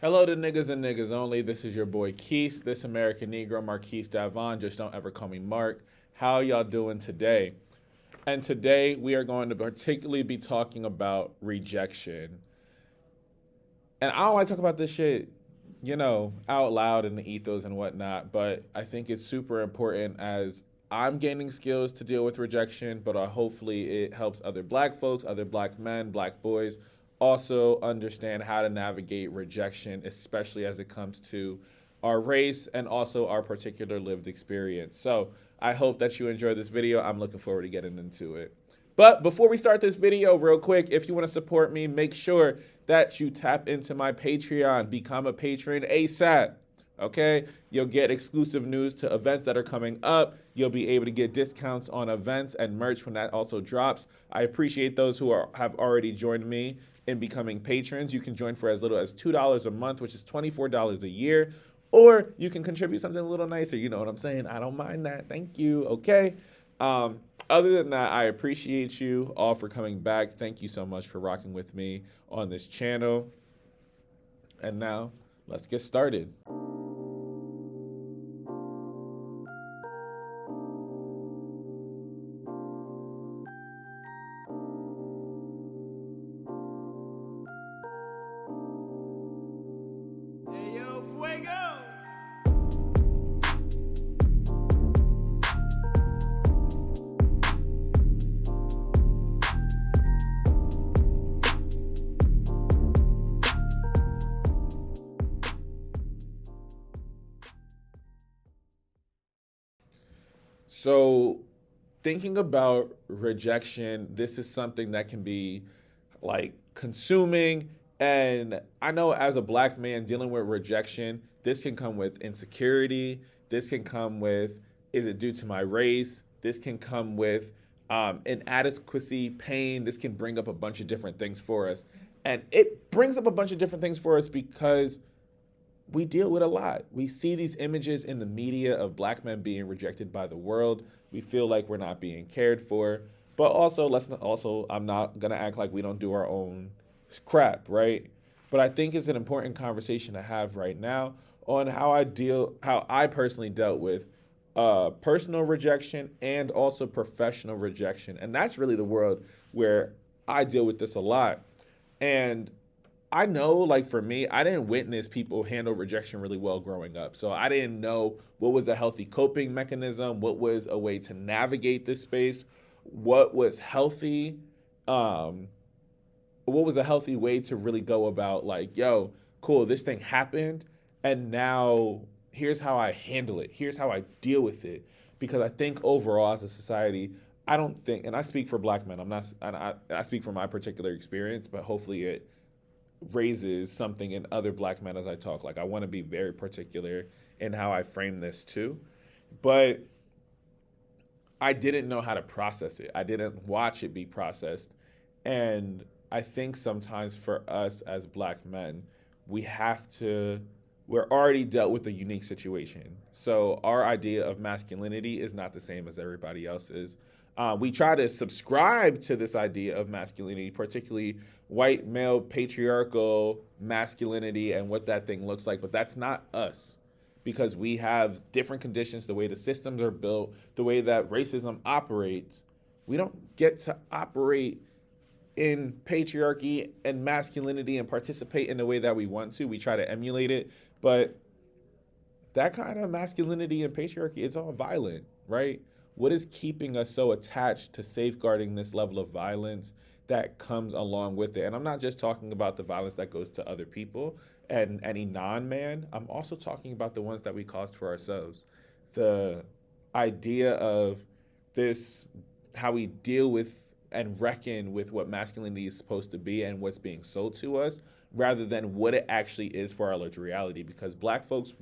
Hello to niggas and niggas only. This is your boy Quise, This American Negro, Marquise Davon. Just don't ever call me Mark. How y'all doing today? And today we are going to particularly be talking about rejection. And I don't like to talk about this shit, out loud in the ethos and whatnot, but I think it's super important as I'm gaining skills to deal with rejection, but hopefully it helps other black folks, other black men, black boys also understand how to navigate rejection, especially as it comes to our race and also our particular lived experience. So I hope that you enjoy this video. I'm looking forward to getting into it. But before we start this video, real quick, if you want to support me, make sure that you tap into my Patreon. Become a patron ASAP. Okay? You'll get exclusive news to events that are coming up. You'll be able to get discounts on events and merch when that also drops. I appreciate those who have already joined me in becoming patrons. You can join for as little as $2 a month, which is $24 a year. Or you can contribute something a little nicer. You know what I'm saying? I don't mind that. Thank you. Okay? Other than that, I appreciate you all for coming back. Thank you so much for rocking with me on this channel. And now, let's get started. Hey, yo, fuego! So, thinking about rejection, this is something that can be like consuming. And I know as a black man dealing with rejection, this can come with insecurity. This can come with, is it due to my race? This can come with inadequacy, pain. This can bring up a bunch of different things for us. And it brings up a bunch of different things for us because we deal with a lot. We see these images in the media of black men being rejected by the world. We feel like we're not being cared for. But also, I'm not gonna act like we don't do our own crap, right? But I think it's an important conversation to have right now on how I personally dealt with personal rejection and also professional rejection. And that's really the world where I deal with this a lot. And I know, like for me, I didn't witness people handle rejection really well growing up. So I didn't know what was a healthy coping mechanism, what was a way to navigate this space, what was healthy, what was a healthy way to really go about like, yo, cool, this thing happened, and now here's how I handle it. Here's how I deal with it. Because I think overall as a society, I don't think, and I speak for black men, I speak from my particular experience, but hopefully it raises something in other black men as I talk. Like I want to be very particular in how I frame this too. But I didn't know how to process it. I didn't watch it be processed. And I think sometimes for us as black men, we're already dealt with a unique situation. So our idea of masculinity is not the same as everybody else's. We try to subscribe to this idea of masculinity, particularly white male patriarchal masculinity and what that thing looks like, but that's not us because we have different conditions, the way the systems are built, the way that racism operates. We don't get to operate in patriarchy and masculinity and participate in the way that we want to. We try to emulate it, but that kind of masculinity and patriarchy is all violent, right? What is keeping us so attached to safeguarding this level of violence that comes along with it? And I'm not just talking about the violence that goes to other people and any non-man. I'm also talking about the ones that we caused for ourselves. The idea of this, how we deal with and reckon with what masculinity is supposed to be and what's being sold to us, rather than what it actually is for our lived reality. Because black folks,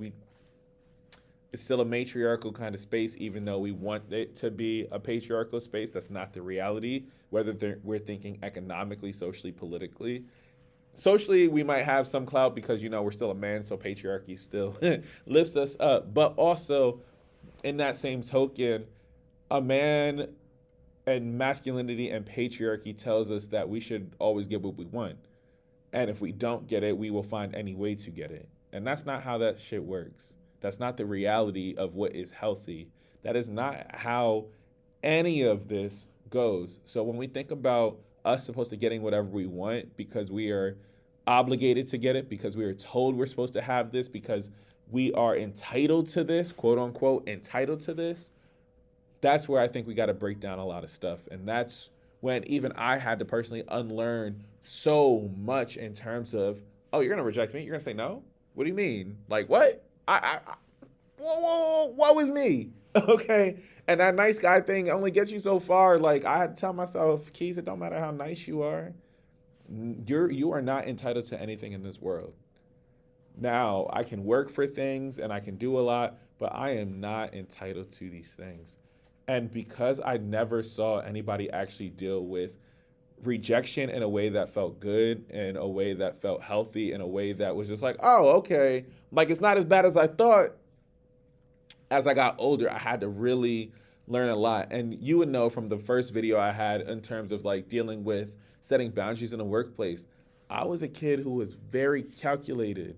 it's still a matriarchal kind of space, even though we want it to be a patriarchal space. That's not the reality, whether we're thinking economically, socially, politically. Socially, we might have some clout because, we're still a man, so patriarchy still lifts us up. But also, in that same token, a man and masculinity and patriarchy tells us that we should always get what we want. And if we don't get it, we will find any way to get it. And that's not how that shit works. That's not the reality of what is healthy. That is not how any of this goes. So when we think about us supposed to getting whatever we want because we are obligated to get it, because we are told we're supposed to have this, because we are entitled to this, quote unquote, entitled to this, that's where I think we got to break down a lot of stuff. And that's when even I had to personally unlearn so much in terms of, oh, you're going to reject me? You're going to say no? What do you mean? Like, what? Whoa, what was me? Okay. And that nice guy thing only gets you so far. Like, I had to tell myself, Quise, it don't matter how nice you are. You are not entitled to anything in this world. Now, I can work for things and I can do a lot, but I am not entitled to these things. And because I never saw anybody actually deal with rejection in a way that felt good, in a way that felt healthy, in a way that was just like, oh, okay, like it's not as bad as I thought. As I got older, I had to really learn a lot. And you would know from the first video I had in terms of like dealing with setting boundaries in the workplace, I was a kid who was very calculated.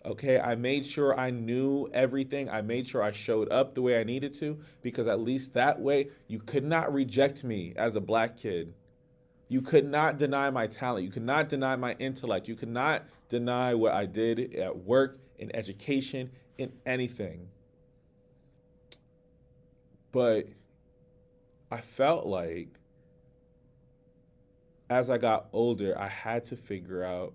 Okay, I made sure I knew everything. I made sure I showed up the way I needed to, because at least that way you could not reject me as a black kid. You could not deny my talent. You could not deny my intellect. You could not deny what I did at work, in education, in anything. But I felt like as I got older, I had to figure out,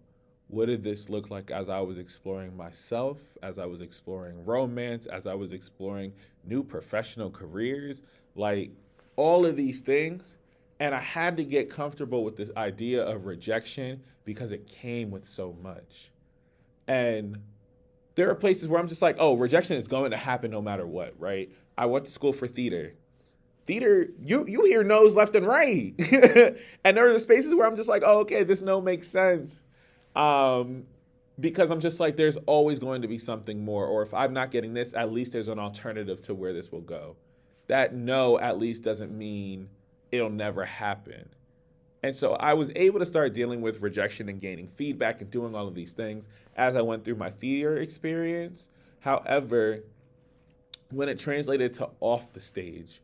what did this look like as I was exploring myself, as I was exploring romance, as I was exploring new professional careers, like all of these things. And I had to get comfortable with this idea of rejection because it came with so much. And there are places where I'm just like, oh, rejection is going to happen no matter what, right? I went to school for theater. Theater, you hear no's left and right. And there are the spaces where I'm just like, oh, okay, this no makes sense. Because I'm just like, there's always going to be something more. Or if I'm not getting this, at least there's an alternative to where this will go. That no at least doesn't mean it'll never happen. And so I was able to start dealing with rejection and gaining feedback and doing all of these things as I went through my theater experience. However, when it translated to off the stage,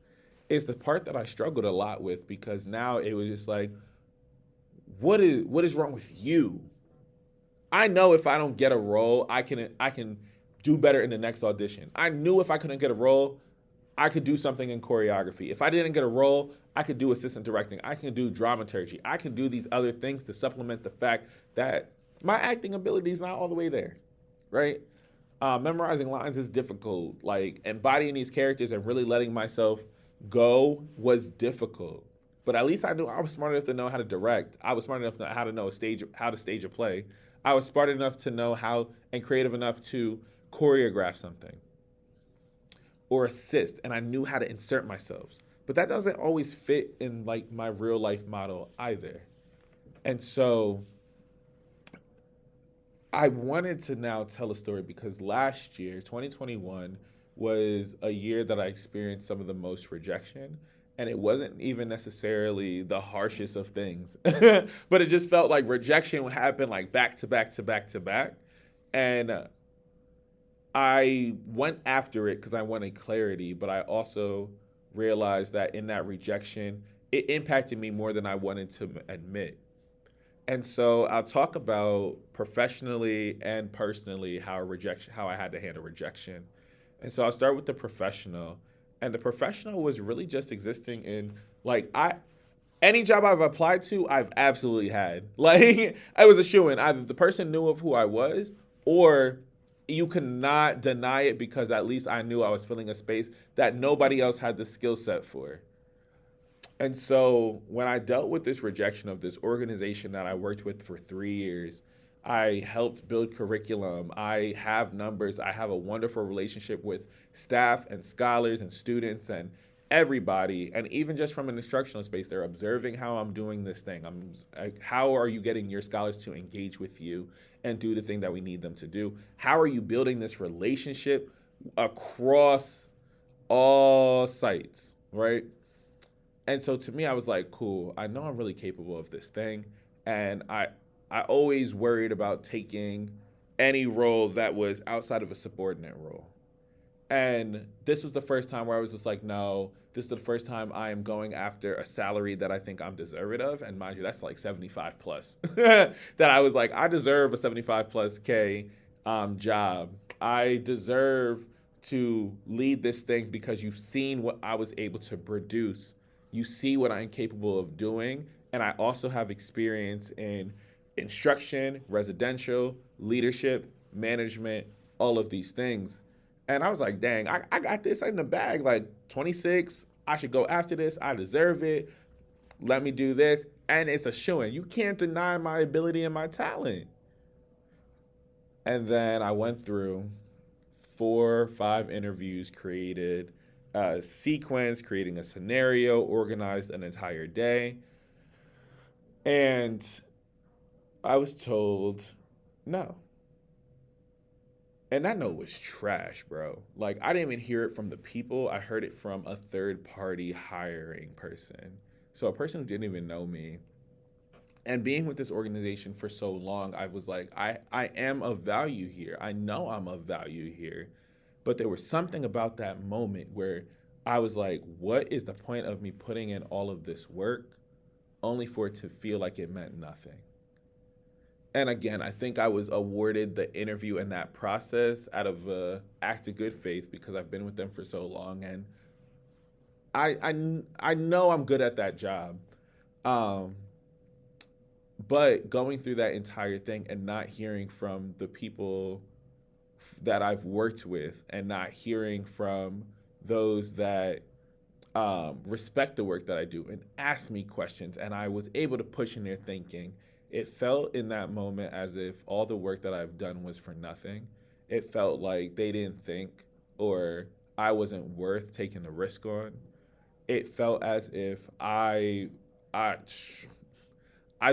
is the part that I struggled a lot with, because now it was just like, what is wrong with you? I know if I don't get a role, I can do better in the next audition. I knew if I couldn't get a role, I could do something in choreography. If I didn't get a role, I could do assistant directing. I can do dramaturgy. I can do these other things to supplement the fact that my acting ability is not all the way there, right? Memorizing lines is difficult. Like embodying these characters and really letting myself go was difficult. But at least I knew I was smart enough to know how to direct. I was smart enough to know how to stage a play. I was smart enough to know how, and creative enough to choreograph something or assist. And I knew how to insert myself. But that doesn't always fit in like my real life model either. And so I wanted to now tell a story because last year, 2021, was a year that I experienced some of the most rejection. And it wasn't even necessarily the harshest of things, but it just felt like rejection would happen like back to back to back to back. And I went after it because I wanted clarity, but I also realized that in that rejection, it impacted me more than I wanted to admit. And so I'll talk about professionally and personally how I had to handle rejection. And so I'll start with the professional. And the professional was really just existing in like any job I've applied to, I've absolutely had. Like I was a shoo-in. Either the person knew of who I was, or you could not deny it because at least I knew I was filling a space that nobody else had the skill set for. And so when I dealt with this rejection of this organization that I worked with for 3 years, I helped build curriculum. I have numbers. I have a wonderful relationship with staff and scholars and students and everybody. And even just from an instructional space, they're observing how I'm doing this thing. How are you getting your scholars to engage with you and do the thing that we need them to do? How are you building this relationship across all sites, right? And so to me, I was like, cool, I know I'm really capable of this thing. And I always worried about taking any role that was outside of a subordinate role. And this was the first time where I was just like, no, this is the first time I am going after a salary that I think I'm deserving of. And mind you, that's like 75 plus. That I was like, I deserve a 75 plus K job. I deserve to lead this thing because you've seen what I was able to produce. You see what I'm capable of doing. And I also have experience in instruction, residential, leadership, management, all of these things. And I was like, dang, I got this in the bag. Like 26, I should go after this. I deserve it. Let me do this. And it's a shoo-in. You can't deny my ability and my talent. And then I went through 4-5 interviews, created a sequence, creating a scenario, organized an entire day. And I was told no. And that note was trash, bro. Like, I didn't even hear it from the people. I heard it from a third-party hiring person. So a person who didn't even know me. And being with this organization for so long, I was like, I am of value here. I know I'm of value here. But there was something about that moment where I was like, what is the point of me putting in all of this work only for it to feel like it meant nothing? And again, I think I was awarded the interview in that process out of an act of good faith because I've been with them for so long, and I know I'm good at that job. But going through that entire thing and not hearing from the people that I've worked with, and not hearing from those that respect the work that I do and ask me questions, and I was able to push in their thinking. It felt in that moment as if all the work that I've done was for nothing. It felt like they didn't think, or I wasn't worth taking the risk on. It felt as if I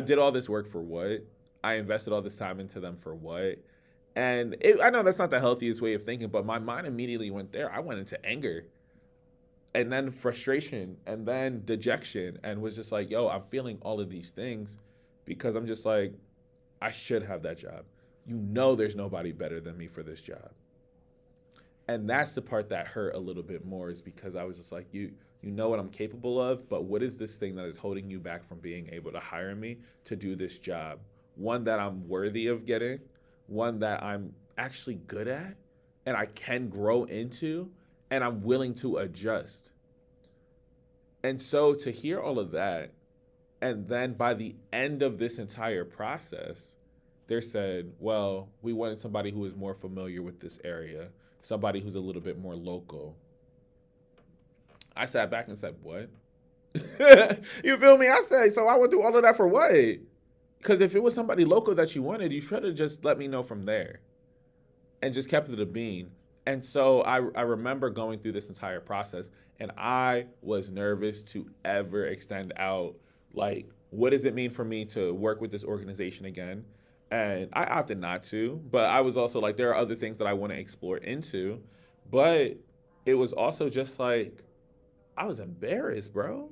did all this work for what? I invested all this time into them for what? And I know that's not the healthiest way of thinking, but my mind immediately went there. I went into anger, and then frustration, and then dejection, and was just like, yo, I'm feeling all of these things because I'm just like, I should have that job. You know there's nobody better than me for this job. And that's the part that hurt a little bit more, is because I was just like, you know what I'm capable of, but what is this thing that is holding you back from being able to hire me to do this job? One that I'm worthy of getting, one that I'm actually good at, and I can grow into, and I'm willing to adjust. And so to hear all of that, and then by the end of this entire process, they said, well, we wanted somebody who is more familiar with this area, somebody who's a little bit more local. I sat back and said, what? You feel me? I said, so I went through all of that for what? Because if it was somebody local that you wanted, you should have just let me know from there and just kept it a bean. And so I remember going through this entire process, and I was nervous to ever extend out, like, what does it mean for me to work with this organization again? And I opted not to, but I was also like, there are other things that I want to explore into. But it was also just like, I was embarrassed, bro.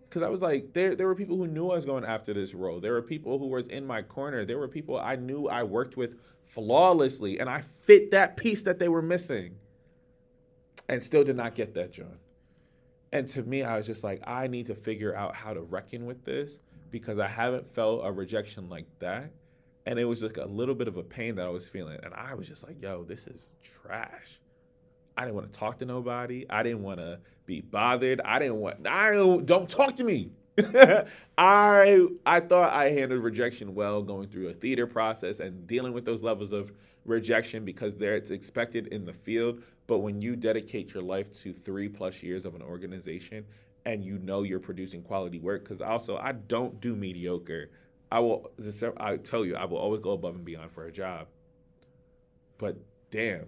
Because I was like, there were people who knew I was going after this role. There were people who was in my corner. There were people I knew I worked with flawlessly, and I fit that piece that they were missing, and still did not get that, John. And to me, I was just like, I need to figure out how to reckon with this, because I haven't felt a rejection like that. And it was just a little bit of a pain that I was feeling. And I was just like, yo, this is trash. I didn't want to talk to nobody. I didn't want to be bothered. Don't talk to me. I thought I handled rejection well, going through a theater process and dealing with those levels of rejection, because it's expected in the field. But when you dedicate your life to 3+ years of an organization, and you know you're producing quality work, because also I don't do mediocre. I tell you, I will always go above and beyond for a job. But damn,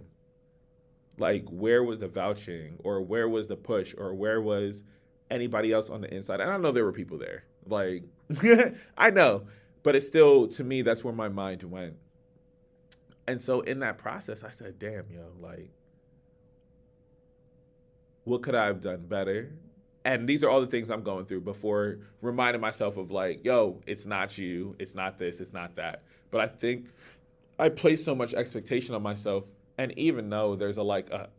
like, where was the vouching, or where was the push, or where was anybody else on the inside? And I know there were people there. Like, I know, but it's still, to me, that's where my mind went. And so in that process, I said, damn, yo, like, what could I have done better? And these are all the things I'm going through before reminding myself of like, yo, it's not you, it's not this, it's not that. But I think I place so much expectation on myself, and even though there's a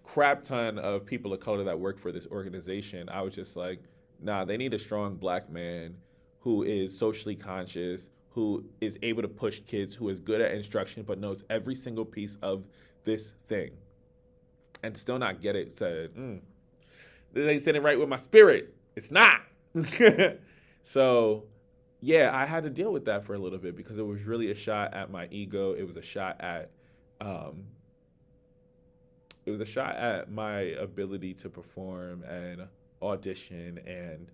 crap ton of people of color that work for this organization, I was just like, nah, they need a strong black man who is socially conscious, who is able to push kids, who is good at instruction, but knows every single piece of this thing. And to still not get it, said, this ain't sitting right with my spirit. It's not. So, yeah, I had to deal with that for a little bit because it was really a shot at my ego. It was a shot at my ability to perform and audition and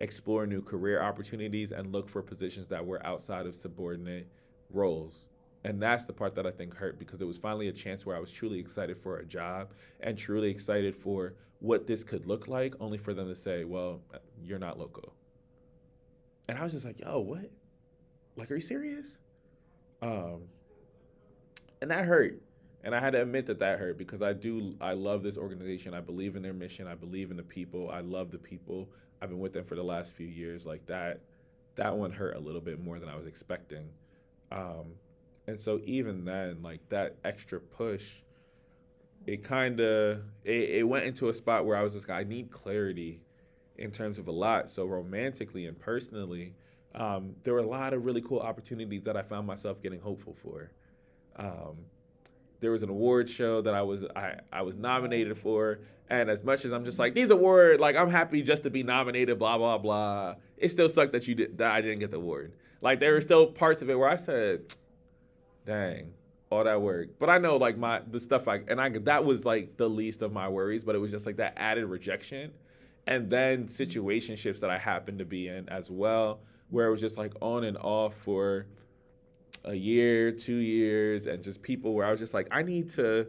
explore new career opportunities and look for positions that were outside of subordinate roles. And that's the part that I think hurt, because it was finally a chance where I was truly excited for a job and truly excited for what this could look like, only for them to say, well, you're not local. And I was just like, yo, what? Like, are you serious? And that hurt. And I had to admit that hurt, because I love this organization. I believe in their mission. I believe in the people. I love the people. I've been with them for the last few years. Like that one hurt a little bit more than I was expecting. And so even then, like that extra push, it went into a spot where I was just like, I need clarity in terms of a lot. So romantically and personally, there were a lot of really cool opportunities that I found myself getting hopeful for. There was an award show that I was nominated for, and as much as I'm just like, these awards, like I'm happy just to be nominated, blah blah blah, it still sucked that I didn't get the award. Like there were still parts of it where I said, dang, all that work. But I know like that was like the least of my worries, but it was just like that added rejection. And then situationships that I happened to be in as well, where it was just like on and off for a year, 2 years, and just people where I was just like, I need to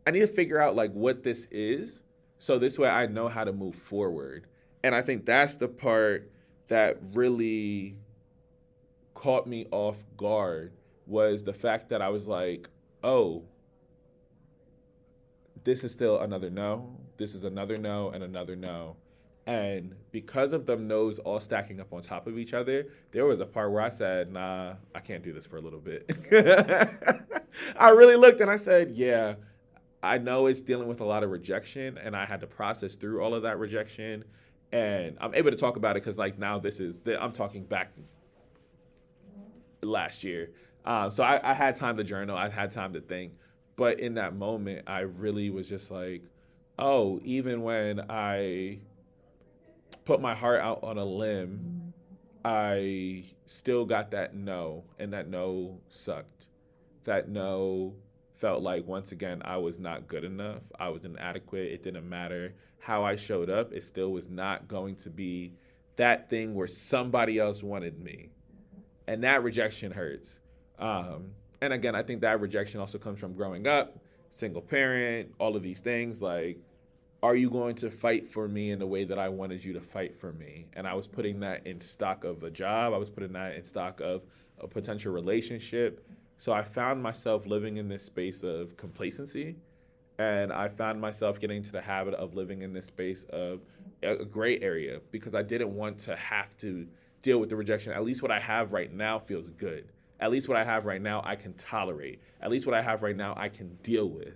figure out like what this is, so this way I know how to move forward. And I think that's the part that really caught me off guard, was the fact that I was like, oh, this is still another no. This is another no and another no. And because of them no's all stacking up on top of each other, there was a part where I said, nah, I can't do this for a little bit. I really looked and I said, yeah, I know it's dealing with a lot of rejection, and I had to process through all of that rejection. And I'm able to talk about it because like now I'm talking back last year. So I had time to journal. I had time to think. But in that moment, I really was just like, oh, even when I put my heart out on a limb, I still got that no, and that no sucked. That no felt like, once again, I was not good enough. I was inadequate. It didn't matter how I showed up. It still was not going to be that thing where somebody else wanted me. And that rejection hurts. And again, I think that rejection also comes from growing up, single parent, all of these things. Like, are you going to fight for me in the way that I wanted you to fight for me? And I was putting that in stock of a job. I was putting that in stock of a potential relationship. So I found myself living in this space of complacency. And I found myself getting into the habit of living in this space of a gray area, because I didn't want to have to deal with the rejection. At least what I have right now feels good. At least what I have right now I can tolerate. At least what I have right now I can deal with.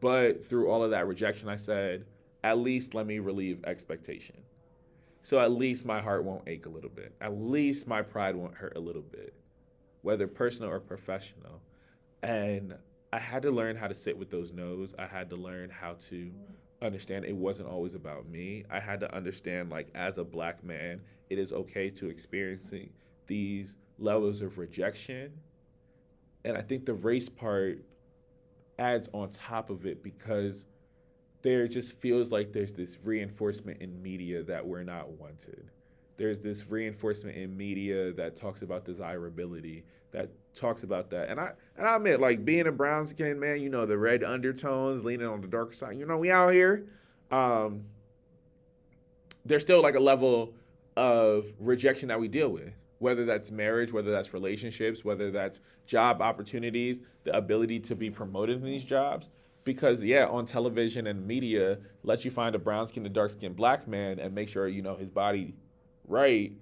But through all of that rejection, I said, at least let me relieve expectation. So at least my heart won't ache a little bit. At least my pride won't hurt a little bit, whether personal or professional. And I had to learn how to sit with those no's. I had to learn how to understand it wasn't always about me. I had to understand, like, as a black man, it is okay to experiencing these levels of rejection. And I think the race part adds on top of it, because there just feels like there's this reinforcement in media that we're not wanted. There's this reinforcement in media that talks about desirability, that talks about that. And I admit, like, being a brown skinned man, you know, the red undertones, leaning on the darker side, you know, we out here. There's still like a level of rejection that we deal with, whether that's marriage, whether that's relationships, whether that's job opportunities, the ability to be promoted in these jobs. Because yeah, on television and media, let you find a brown skinned and dark skinned black man and make sure you know his body right,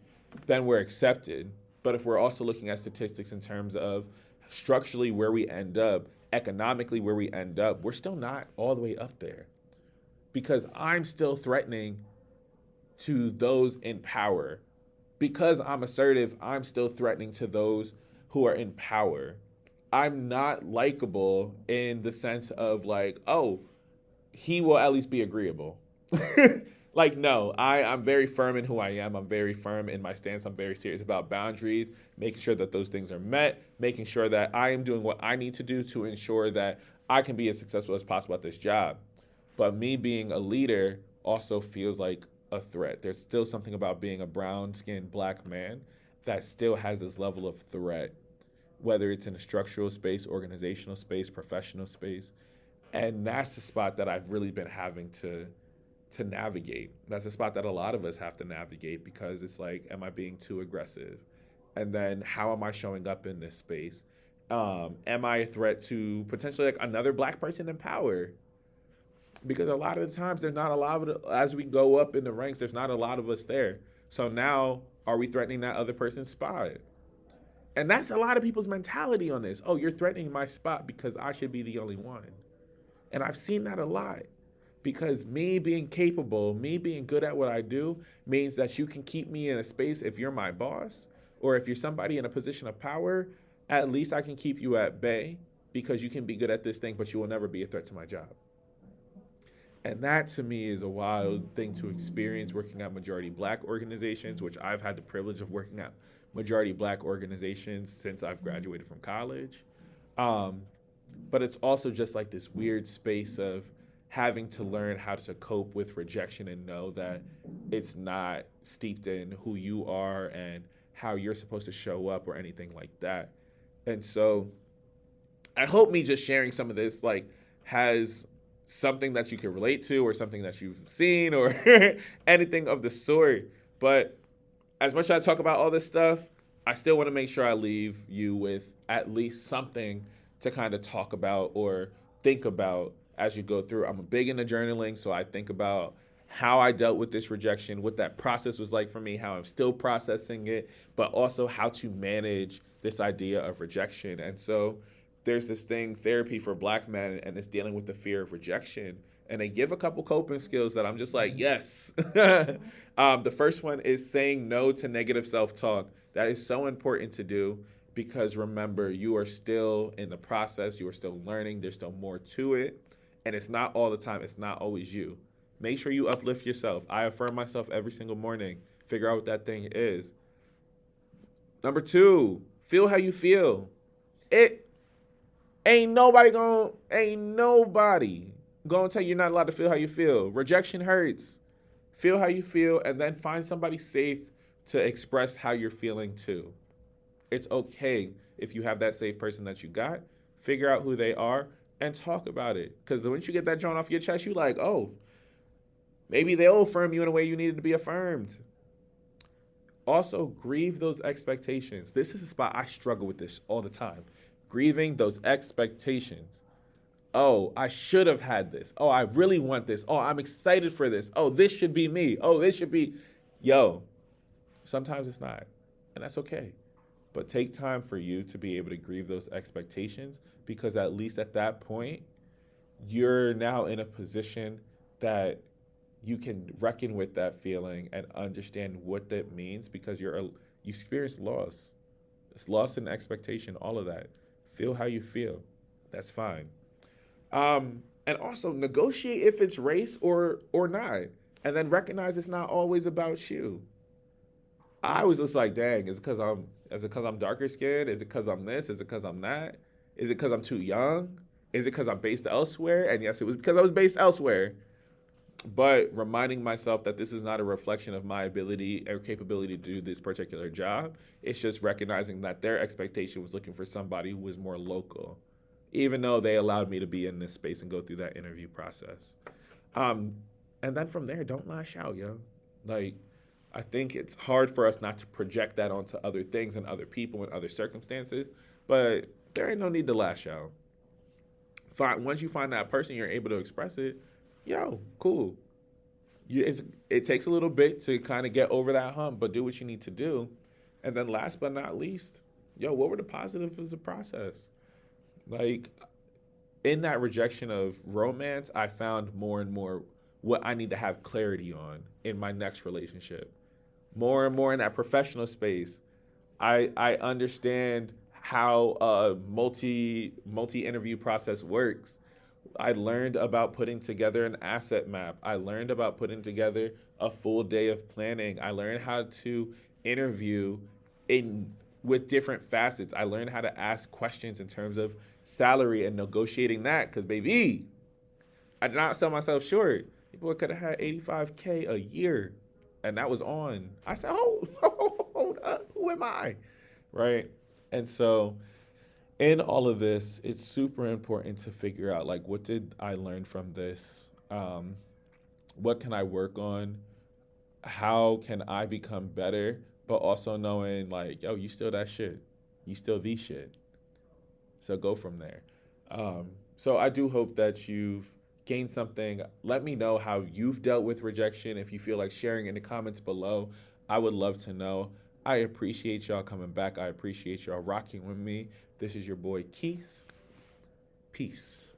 then we're accepted. But if we're also looking at statistics in terms of structurally where we end up, economically where we end up, we're still not all the way up there. Because I'm still threatening to those in power. Because I'm assertive, I'm still threatening to those who are in power. I'm not likable in the sense of like, oh, he will at least be agreeable. Like, no, I'm very firm in who I am. I'm very firm in my stance. I'm very serious about boundaries, making sure that those things are met, making sure that I am doing what I need to do to ensure that I can be as successful as possible at this job. But me being a leader also feels like a threat. There's still something about being a brown-skinned black man that still has this level of threat, whether it's in a structural space, organizational space, professional space. And that's the spot that I've really been having to navigate. That's a spot that a lot of us have to navigate because it's like, am I being too aggressive? And then how am I showing up in this space? Am I a threat to potentially like another black person in power? Because a lot of the times there's not a lot of, as we go up in the ranks, there's not a lot of us there. So now are we threatening that other person's spot? And that's a lot of people's mentality on this. Oh, you're threatening my spot because I should be the only one. And I've seen that a lot. Because me being capable, me being good at what I do means that you can keep me in a space if you're my boss or if you're somebody in a position of power, at least I can keep you at bay because you can be good at this thing, but you will never be a threat to my job. And that to me is a wild thing to experience working at majority black organizations, which I've had the privilege of working at majority black organizations since I've graduated from college. But it's also just like this weird space of having to learn how to cope with rejection and know that it's not steeped in who you are and how you're supposed to show up or anything like that. And so I hope me just sharing some of this like has something that you can relate to or something that you've seen or anything of the sort. But as much as I talk about all this stuff, I still want to make sure I leave you with at least something to kind of talk about or think about as you go through. I'm big into journaling, so I think about how I dealt with this rejection, what that process was like for me, how I'm still processing it, but also how to manage this idea of rejection. And so there's this thing, therapy for black men, and it's dealing with the fear of rejection. And they give a couple coping skills that I'm just like, yes. The first one is saying no to negative self-talk. That is so important to do because remember, you are still in the process. You are still learning. There's still more to it. And it's not all the time. It's not always you. Make sure you uplift yourself. I affirm myself every single morning. Figure out what that thing is. Number 2, feel how you feel. Ain't nobody gonna tell you you're not allowed to feel how you feel. Rejection hurts. Feel how you feel and then find somebody safe to express how you're feeling too. It's okay if you have that safe person that you got. Figure out who they are and talk about it. Because once you get that drawn off your chest, you like, oh, maybe they'll affirm you in a way you needed to be affirmed. Also, grieve those expectations. This is a spot I struggle with this all the time. Grieving those expectations. Oh, I should have had this. Oh, I really want this. Oh, I'm excited for this. Oh, this should be me. Oh, this should be. Yo, sometimes it's not. And that's okay. But take time for you to be able to grieve those expectations because at least at that point, you're now in a position that you can reckon with that feeling and understand what that means because you experience loss. It's loss and expectation, all of that. Feel how you feel. That's fine. And also negotiate if it's race or not. And then recognize it's not always about you. I was just like, dang, is it because I'm darker skinned? Is it because I'm this? Is it because I'm that? Is it because I'm too young? Is it because I'm based elsewhere? And yes, it was because I was based elsewhere. But reminding myself that this is not a reflection of my ability or capability to do this particular job. It's just recognizing that their expectation was looking for somebody who was more local, even though they allowed me to be in this space and go through that interview process. And then from there, don't lash out, yo. Like, I think it's hard for us not to project that onto other things and other people and other circumstances, but there ain't no need to lash out. once you find that person, you're able to express it. Yo, cool. It takes a little bit to kind of get over that hump, but do what you need to do. And then last but not least, yo, what were the positives of the process? Like, in that rejection of romance, I found more and more what I need to have clarity on in my next relationship. More and more in that professional space, I understand how a multi interview process works. I learned about putting together an asset map. I learned about putting together a full day of planning. I learned how to interview in with different facets. I learned how to ask questions in terms of salary and negotiating that. Because, baby, I did not sell myself short. People could have had 85K a year, and that was on. I said, hold up, who am I? Right? And so in all of this, it's super important to figure out, like, what did I learn from this? What can I work on? How can I become better? But also knowing, like, yo, you still that shit. You still the shit. So go from there. So I do hope that you've gained something. Let me know how you've dealt with rejection. If you feel like sharing in the comments below, I would love to know. I appreciate y'all coming back. I appreciate y'all rocking with me. This is your boy Quise. Peace.